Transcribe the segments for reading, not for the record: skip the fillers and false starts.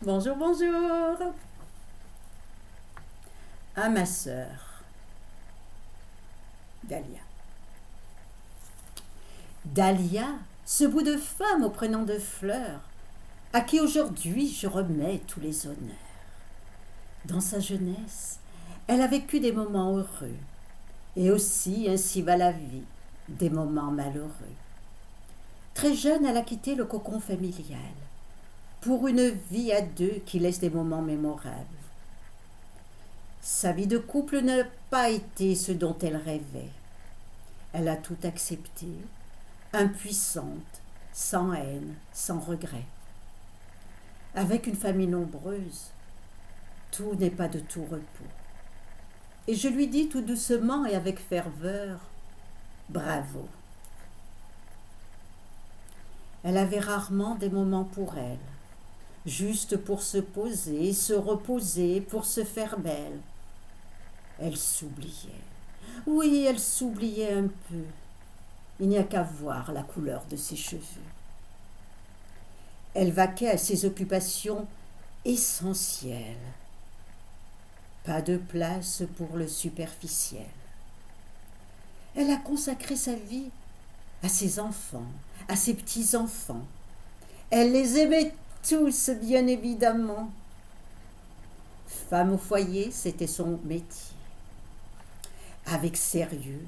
Bonjour, bonjour. À ma sœur, Dahlia. Dahlia, ce bout de femme au prénom de fleur, à qui aujourd'hui je remets tous les honneurs. Dans sa jeunesse, elle a vécu des moments heureux, et aussi, ainsi va la vie, des moments malheureux. Très jeune, elle a quitté le cocon familial, pour une vie à deux qui laisse des moments mémorables. Sa vie de couple n'a pas été ce dont elle rêvait. Elle a tout accepté, impuissante, sans haine, sans regret. Avec une famille nombreuse, tout n'est pas de tout repos. Et je lui dis tout doucement et avec ferveur, bravo. Elle avait rarement des moments pour elle, juste pour se poser, se reposer, pour se faire belle. Elle s'oubliait. Oui, elle s'oubliait un peu. Il n'y a qu'à voir la couleur de ses cheveux. Elle vaquait à ses occupations essentielles. Pas de place pour le superficiel. Elle a consacré sa vie à ses enfants, à ses petits-enfants. Elle les aimait tous, bien évidemment. Femme au foyer, c'était son métier. Avec sérieux,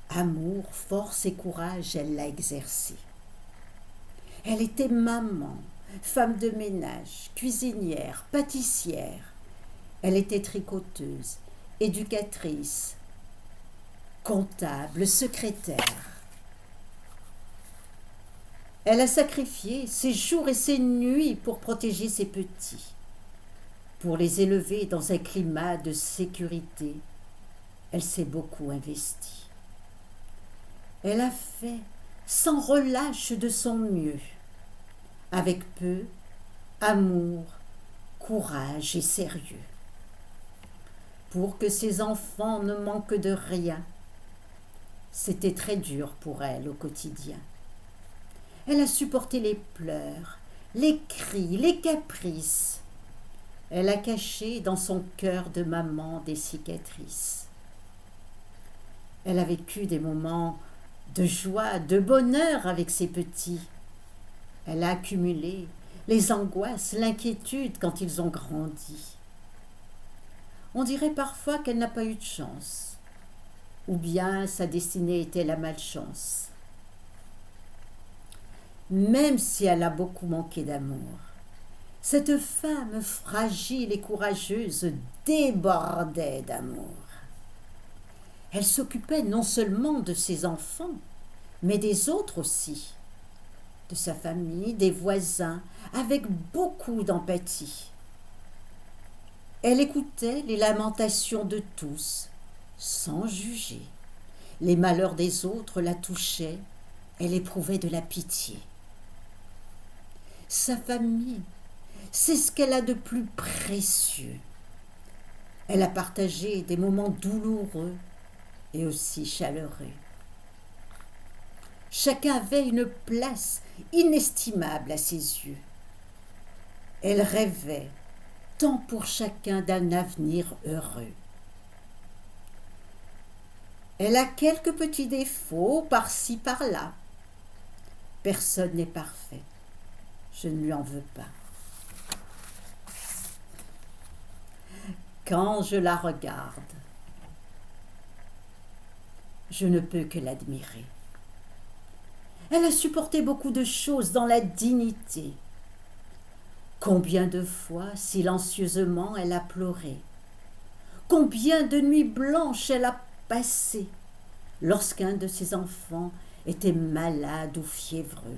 amour, force et courage, elle l'a exercé. Elle était maman, femme de ménage, cuisinière, pâtissière. Elle était tricoteuse, éducatrice, comptable, secrétaire. Elle a sacrifié ses jours et ses nuits pour protéger ses petits, pour les élever dans un climat de sécurité. Elle s'est beaucoup investie. Elle a fait sans relâche de son mieux, avec peu, amour, courage et sérieux, pour que ses enfants ne manquent de rien. C'était très dur pour elle au quotidien. Elle a supporté les pleurs, les cris, les caprices. Elle a caché dans son cœur de maman des cicatrices. Elle a vécu des moments de joie, de bonheur avec ses petits. Elle a accumulé les angoisses, l'inquiétude quand ils ont grandi. On dirait parfois qu'elle n'a pas eu de chance, ou bien sa destinée était la malchance. Même si elle a beaucoup manqué d'amour, cette femme fragile et courageuse débordait d'amour. Elle s'occupait non seulement de ses enfants, mais des autres aussi, de sa famille, des voisins, avec beaucoup d'empathie. Elle écoutait les lamentations de tous, sans juger. Les malheurs des autres la touchaient, elle éprouvait de la pitié. Sa famille, c'est ce qu'elle a de plus précieux. Elle a partagé des moments douloureux et aussi chaleureux. Chacun avait une place inestimable à ses yeux. Elle rêvait, tant pour chacun, d'un avenir heureux. Elle a quelques petits défauts par-ci par-là. Personne n'est parfait. Je ne lui en veux pas. Quand je la regarde, je ne peux que l'admirer. Elle a supporté beaucoup de choses dans la dignité. Combien de fois, silencieusement, elle a pleuré. Combien de nuits blanches elle a passées lorsqu'un de ses enfants était malade ou fiévreux.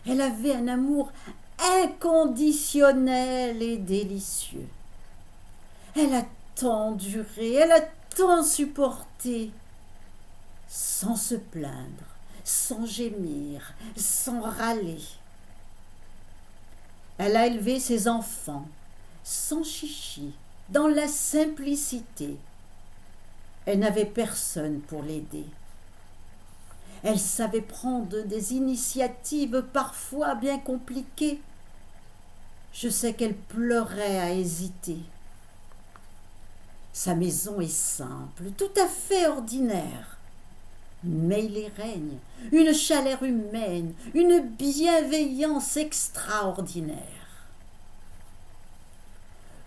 Elle avait un amour inconditionnel et délicieux. Elle a tant duré, elle a tant supporté, sans se plaindre, sans gémir, sans râler. Elle a élevé ses enfants, sans chichi, dans la simplicité. Elle n'avait personne pour l'aider. Elle savait prendre des initiatives parfois bien compliquées. Je sais qu'elle pleurait à hésiter. Sa maison est simple, tout à fait ordinaire. Mais il y règne une chaleur humaine, une bienveillance extraordinaire.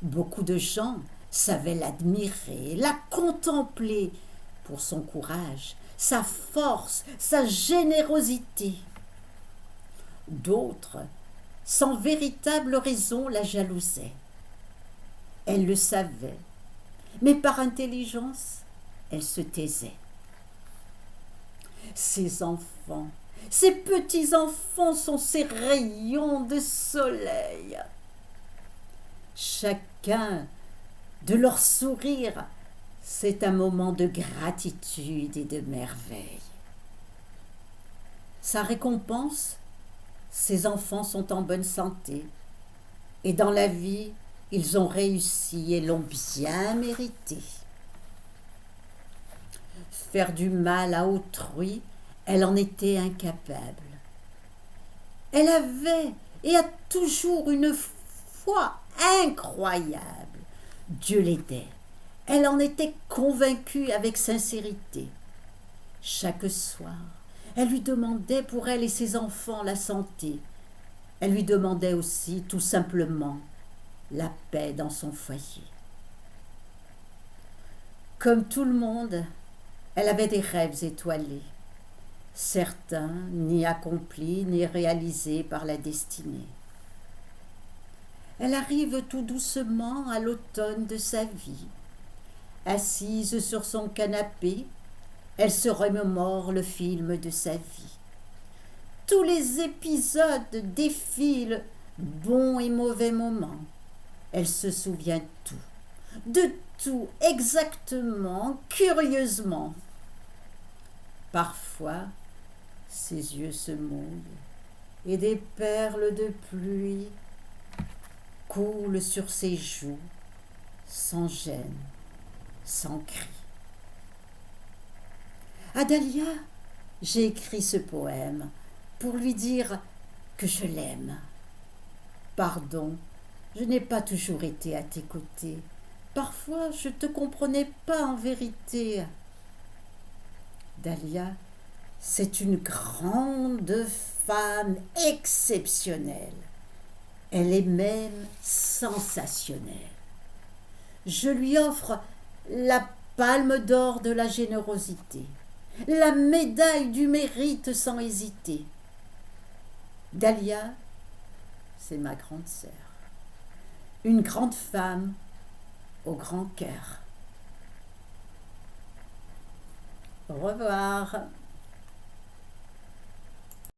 Beaucoup de gens savaient l'admirer, la contempler pour son courage, sa force, sa générosité. D'autres, sans véritable raison, la jalousaient. Elle le savait, mais par intelligence, elle se taisait. Ses enfants, ses petits-enfants sont ses rayons de soleil. Chacun de leurs sourires, c'est un moment de gratitude et de merveille. Sa récompense, ses enfants sont en bonne santé, et dans la vie, ils ont réussi et l'ont bien mérité. Faire du mal à autrui, elle en était incapable. Elle avait et a toujours une foi incroyable. Dieu l'aidait. Elle en était convaincue avec sincérité. Chaque soir, elle lui demandait pour elle et ses enfants la santé. Elle lui demandait aussi, tout simplement, la paix dans son foyer. Comme tout le monde, elle avait des rêves étoilés, certains ni accomplis ni réalisés par la destinée. Elle arrive tout doucement à l'automne de sa vie. Assise sur son canapé, elle se remémore le film de sa vie. Tous les épisodes défilent, bons et mauvais moments. Elle se souvient de tout, exactement, curieusement. Parfois, ses yeux se mouillent et des perles de pluie coulent sur ses joues, sans gêne, sans cri. À Dahlia, j'ai écrit ce poème pour lui dire que je l'aime. Pardon, je n'ai pas toujours été à tes côtés. Parfois, je ne te comprenais pas en vérité. Dahlia, c'est une grande femme exceptionnelle. Elle est même sensationnelle. Je lui offre la palme d'or de la générosité, la médaille du mérite sans hésiter. Dahlia, c'est ma grande sœur, une grande femme au grand cœur. Au revoir.